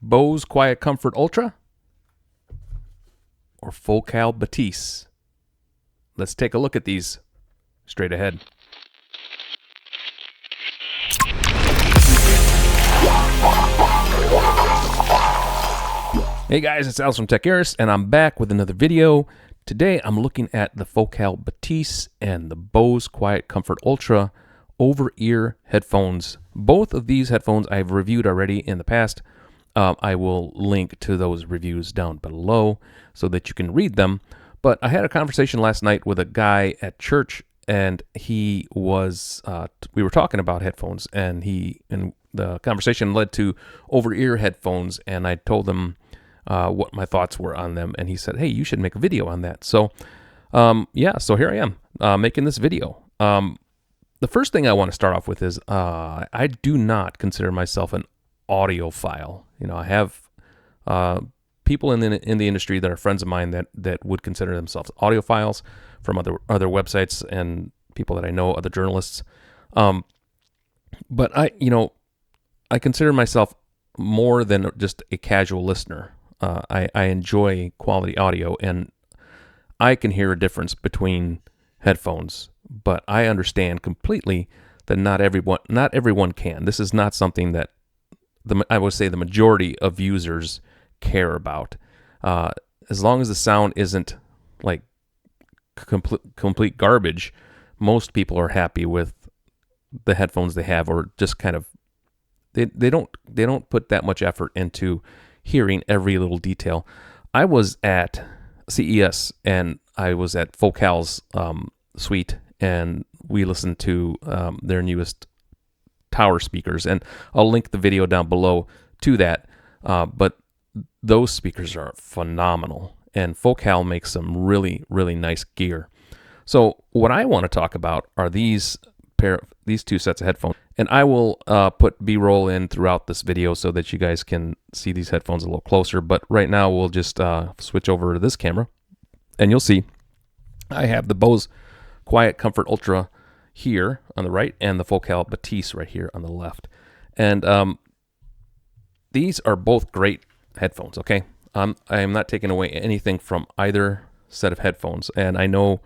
Bose Quiet Comfort Ultra or Focal Bathys? Let's take a look at these straight ahead. Hey guys, it's Alex from Techaeris, and I'm back with another video. Today I'm looking at the Focal Bathys and the Bose Quiet Comfort Ultra over-ear headphones. Both of these headphones I've reviewed already in the past. I will link to those reviews down below so that you can read them. But I had a conversation last night with a guy at church, and he was we were talking about headphones, and the conversation led to over-ear headphones, and I told him what my thoughts were on them, and he said, hey, you should make a video on that. So so here I am making this video. The first thing I want to start off with is I do not consider myself an audiophile. I have people in the industry that are friends of mine that would consider themselves audiophiles from other websites and people that I know, other journalists. But I consider myself more than just a casual listener. I enjoy quality audio, and I can hear a difference between headphones, but I understand completely that not everyone can. This is not something that I would say the majority of users care about. As long as the sound isn't like complete garbage, most people are happy with the headphones they have, or just kind of they don't put that much effort into hearing every little detail. I was at CES, and I was at Focal's suite, and we listened to their newest tower speakers, and I'll link the video down below to that. But those speakers are phenomenal, and Focal makes some really, really nice gear. So what I want to talk about are these two sets of headphones, and I will put B-roll in throughout this video so that you guys can see these headphones a little closer. But right now we'll just switch over to this camera, and you'll see I have the Bose Quiet Comfort Ultra here on the right, and the Focal Bathys right here on the left. And these are both great headphones, okay? I am not taking away anything from either set of headphones. And I know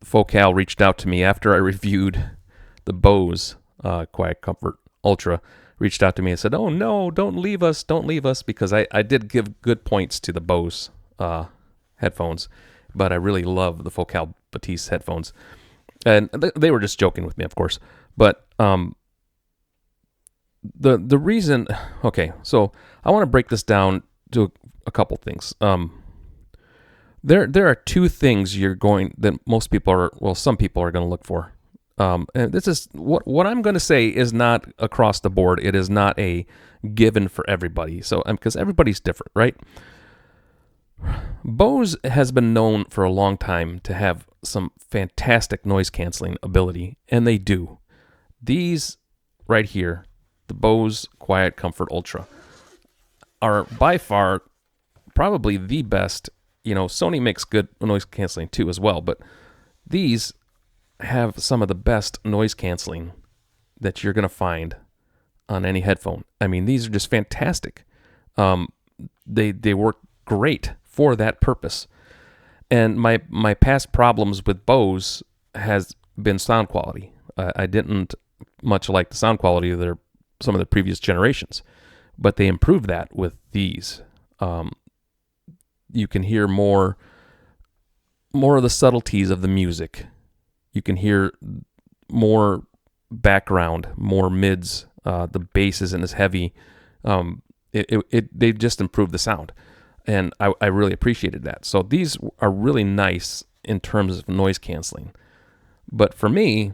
Focal reached out to me after I reviewed the Bose Quiet Comfort Ultra, reached out to me and said, oh no, don't leave us, because I did give good points to the Bose headphones, but I really love the Focal Bathys headphones. And they were just joking with me, of course. But the reason, okay, so I want to break this down to a couple things. There are two things that most people are, well, some people are going to look for. And this is what I'm going to say is not across the board. It is not a given for everybody. So because everybody's different, right? Bose has been known for a long time to have some fantastic noise canceling ability, and they do. These right here, the Bose Quiet Comfort Ultra, are by far probably the best. Sony makes good noise canceling too as well, but these have some of the best noise canceling that you're going to find on any headphone. I mean, these are just fantastic. They work great for that purpose. And my past problems with Bose has been sound quality. I didn't much like the sound quality of some of the previous generations, but they improved that with these. You can hear more of the subtleties of the music. You can hear more background, more mids. The bass isn't as heavy. They just improved the sound, and I really appreciated that. So these are really nice in terms of noise canceling. But for me,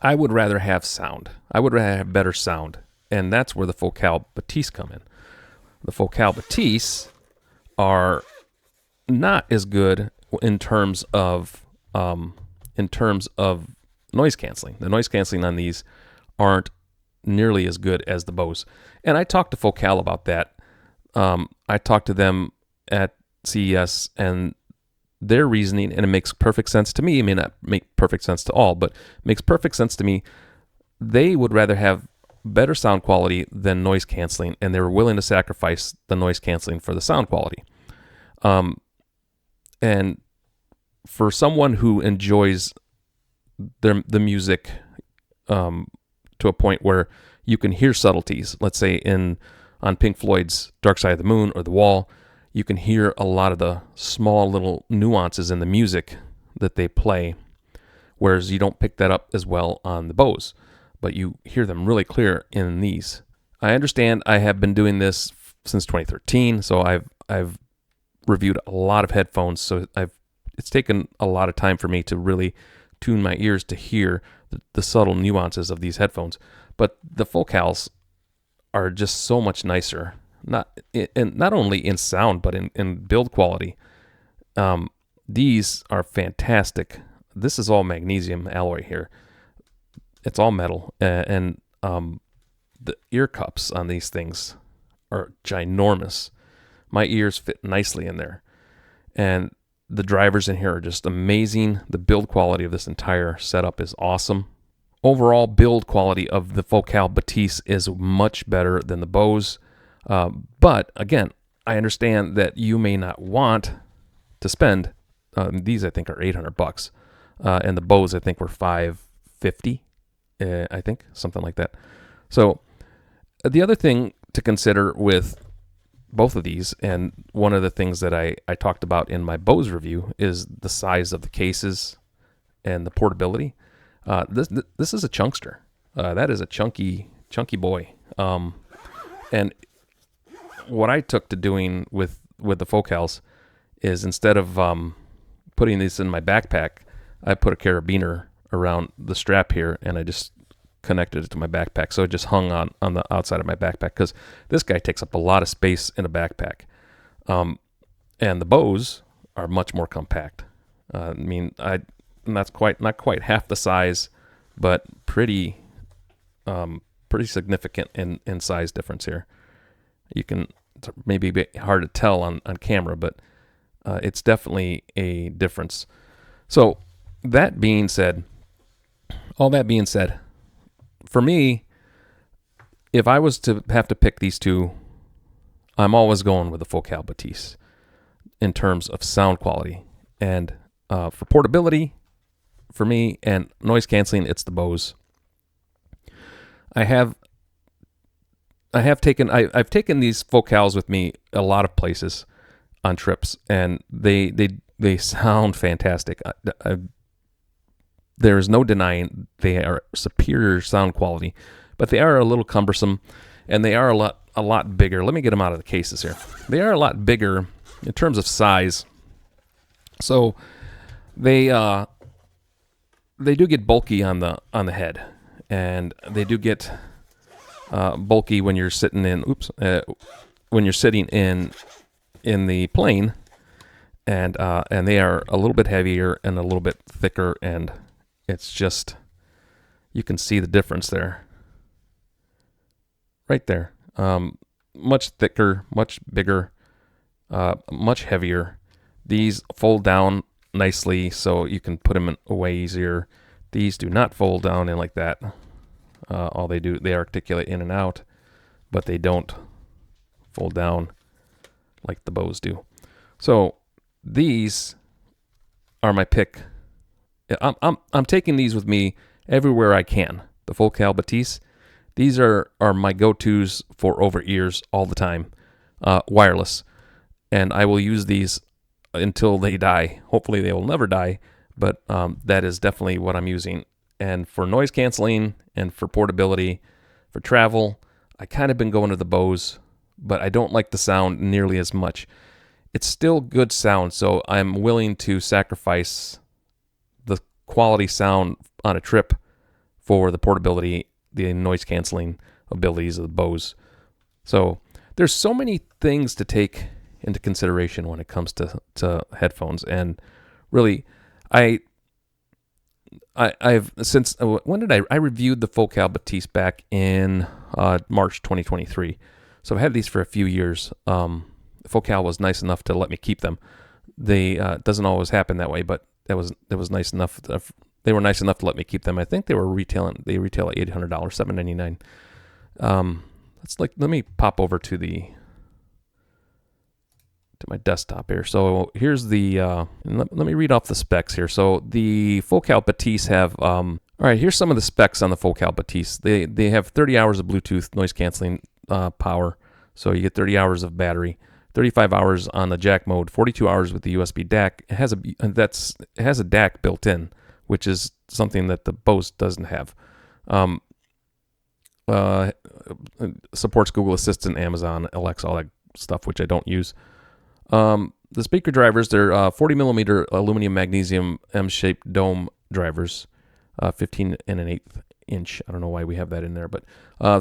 I would rather have sound. I would rather have better sound, and that's where the Focal Bathys come in. The Focal Bathys are not as good in terms of noise canceling. The noise canceling on these aren't nearly as good as the Bose. And I talked to Focal about that. I talked to them at CES, and their reasoning, and it makes perfect sense to me. It may not make perfect sense to all, but it makes perfect sense to me. They would rather have better sound quality than noise canceling, and they were willing to sacrifice the noise canceling for the sound quality. And for someone who enjoys the music to a point where you can hear subtleties, let's say on Pink Floyd's Dark Side of the Moon or The Wall, you can hear a lot of the small little nuances in the music that they play, whereas you don't pick that up as well on the Bose, but you hear them really clear in these. I understand I have been doing this since 2013, so I've reviewed a lot of headphones, so it's taken a lot of time for me to really tune my ears to hear the subtle nuances of these headphones. But the Focals are just so much nicer, not only in sound but in build quality. These are fantastic. This is all magnesium alloy here. It's all metal, and the ear cups on these things are ginormous. My ears fit nicely in there, and the drivers in here are just amazing. The build quality of this entire setup is awesome. Overall build quality of the Focal Bathys is much better than the Bose, but again, I understand that you may not want to spend. These I think are $800, and the Bose I think were $550. I think something like that. So the other thing to consider with both of these, and one of the things that I talked about in my Bose review, is the size of the cases and the portability. This is a chunkster. That is a chunky boy. And what I took to doing with the Focals is, instead of putting these in my backpack, I put a carabiner around the strap here, and I just connected it to my backpack, so it just hung on the outside of my backpack, because this guy takes up a lot of space in a backpack. And the Bose are much more compact. That's not quite half the size, but pretty significant in size difference here. It's maybe a bit hard to tell on camera, but it's definitely a difference. So all that being said, for me, if I was to have to pick these two, I'm always going with the Focal Bathys in terms of sound quality. And for portability, for me, and noise canceling, it's the Bose. I've taken these Focals with me a lot of places on trips, and they sound fantastic. There is no denying they are superior sound quality, but they are a little cumbersome, and they are a lot bigger. Let me get them out of the cases here. They are a lot bigger in terms of size, so they do get bulky on the head, and they do get bulky when you're sitting in. When you're sitting in the plane, and they are a little bit heavier and a little bit thicker, and it's just, you can see the difference there. Right there. Much thicker, much bigger, much heavier. These fold down nicely, so you can put them away easier. These do not fold down in like that. All they do, they articulate in and out, but they don't fold down like the Bose do. So these are my pick. I'm taking these with me everywhere I can. The Focal Bathys. These are my go-tos for over ears all the time, wireless, and I will use these until they die. Hopefully they will never die, but that is definitely what I'm using. And for noise canceling and for portability, for travel, I kind of been going to the Bose, but I don't like the sound nearly as much. It's still good sound, so I'm willing to sacrifice the quality sound on a trip for the portability, the noise canceling abilities of the Bose. So there's so many things to take into consideration when it comes to headphones, and really, I've since when did I reviewed the Focal Bathys back in March 2023. So I've had these for a few years. Focal was nice enough to let me keep them. They doesn't always happen that way, but that was nice enough. They were nice enough to let me keep them. I think they retail at $800, $799. Let me pop over to my desktop here. So here's let me read off the specs here. So the Focal Bathys have, all right, here's some of the specs on the Focal Bathys. They have 30 hours of Bluetooth noise canceling power. So you get 30 hours of battery, 35 hours on the jack mode, 42 hours with the USB DAC. It has a DAC built in, which is something that the Bose doesn't have. Supports Google Assistant, Amazon, Alexa, all that stuff, which I don't use. The speaker drivers, they're 40 millimeter aluminum magnesium M-shaped dome drivers, 15 and an eighth inch. I don't know why we have that in there, but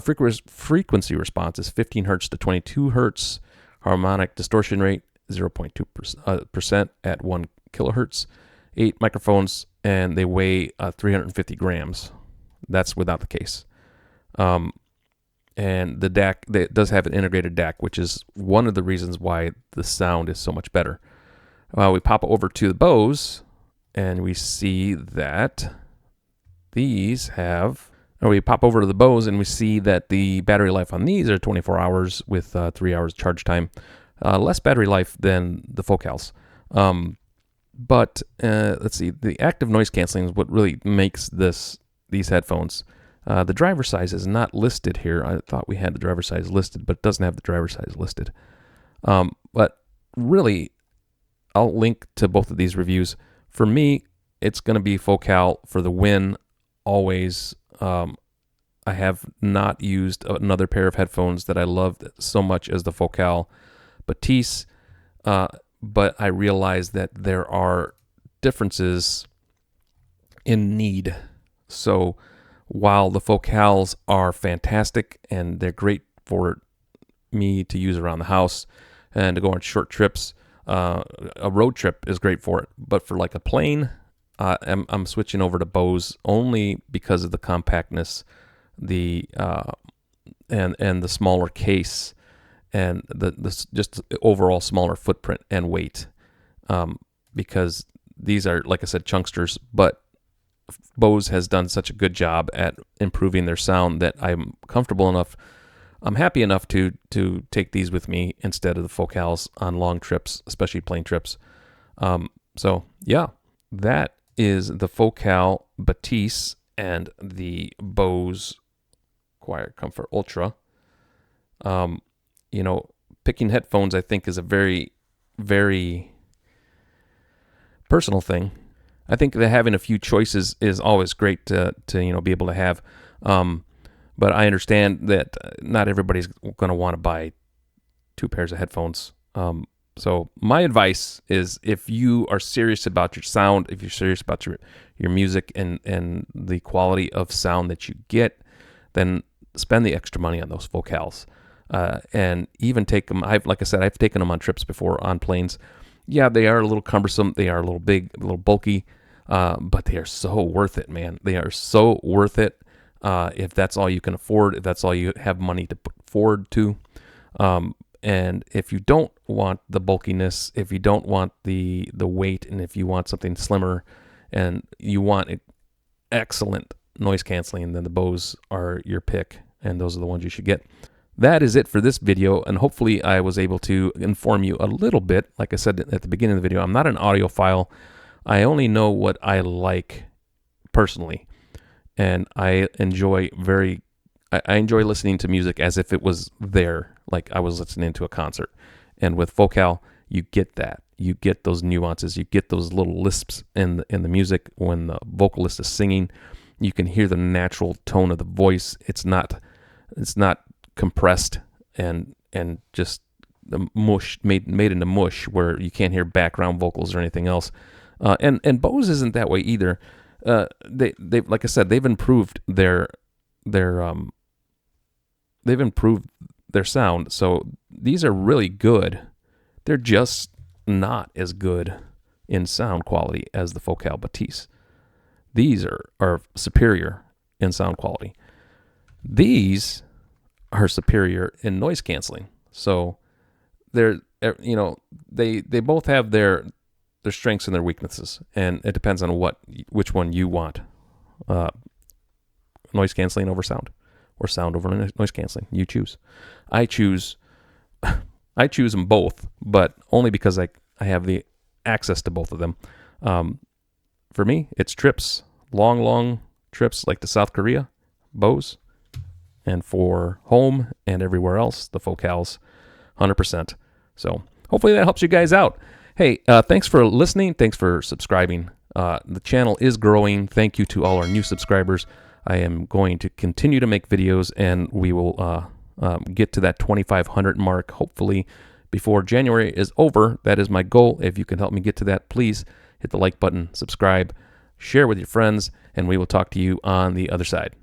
frequency response is 15 hertz to 22 hertz. Harmonic distortion rate 0.2% at 1 kilohertz. 8 microphones, and they weigh 350 grams. That's without the case. And the DAC, it does have an integrated DAC, which is one of the reasons why the sound is so much better. We pop over to the Bose, and we see that these have, or we pop over to the Bose, and we see that the battery life on these are 24 hours with 3 hours charge time. Less battery life than the Focals. But let's see, the active noise canceling is what really makes these headphones. The driver size is not listed here. I thought we had the driver size listed, but it doesn't have the driver size listed. But really, I'll link to both of these reviews. For me, it's going to be Focal for the win, always. I have not used another pair of headphones that I loved so much as the Focal Bathys, but I realize that there are differences in need. So while the Focals are fantastic and they're great for me to use around the house and to go on short trips, a road trip is great for it. But for like a plane, I'm switching over to Bose only because of the compactness, and the smaller case, and the just overall smaller footprint and weight. Because these are, like I said, chunksters, but Bose has done such a good job at improving their sound that I'm comfortable enough, I'm happy enough to take these with me instead of the Focals on long trips, especially plane trips. So yeah, that is the Focal Bathys and the Bose Quiet Comfort Ultra. Picking headphones, I think, is a very, very personal thing. I think that having a few choices is always great to be able to have. But I understand that not everybody's going to want to buy 2 pairs of headphones. So my advice is, if you are serious about your sound, if you're serious about your music and the quality of sound that you get, then spend the extra money on those Focals. And even take them. I've taken them on trips before on planes. Yeah, they are a little cumbersome. They are a little big, a little bulky. But they are so worth it, man. They are so worth it. If that's all you can afford, if that's all you have money to put forward to. And if you don't want the bulkiness, if you don't want the weight, and if you want something slimmer and you want excellent noise canceling, then the Bose are your pick, and those are the ones you should get. That is it for this video, and hopefully I was able to inform you a little bit. Like I said at the beginning of the video, I'm not an audiophile. I only know what I like personally, and I enjoy listening to music as if it was there, like I was listening to a concert. And with Focal, you get that. You get those nuances. You get those little lisps in the music when the vocalist is singing. You can hear the natural tone of the voice. It's not compressed and just the mush made into mush where you can't hear background vocals or anything else. And Bose isn't that way either. They like I said, they've improved their sound. So these are really good. They're just not as good in sound quality as the Focal Bathys. These are superior in sound quality. These are superior in noise canceling. So they both have their strengths and their weaknesses, and it depends on which one you want. Noise canceling over sound. or sound over noise canceling. You choose. I choose them both, but only because I have the access to both of them. For me, it's trips, long trips like to South Korea, Bose, and for home and everywhere else, the Focals, 100%. So hopefully that helps you guys out. Hey, thanks for listening. Thanks for subscribing. The channel is growing. Thank you to all our new subscribers. I am going to continue to make videos, and we will get to that 2,500 mark, hopefully before January is over. That is my goal. If you can help me get to that, please hit the like button, subscribe, share with your friends, and we will talk to you on the other side.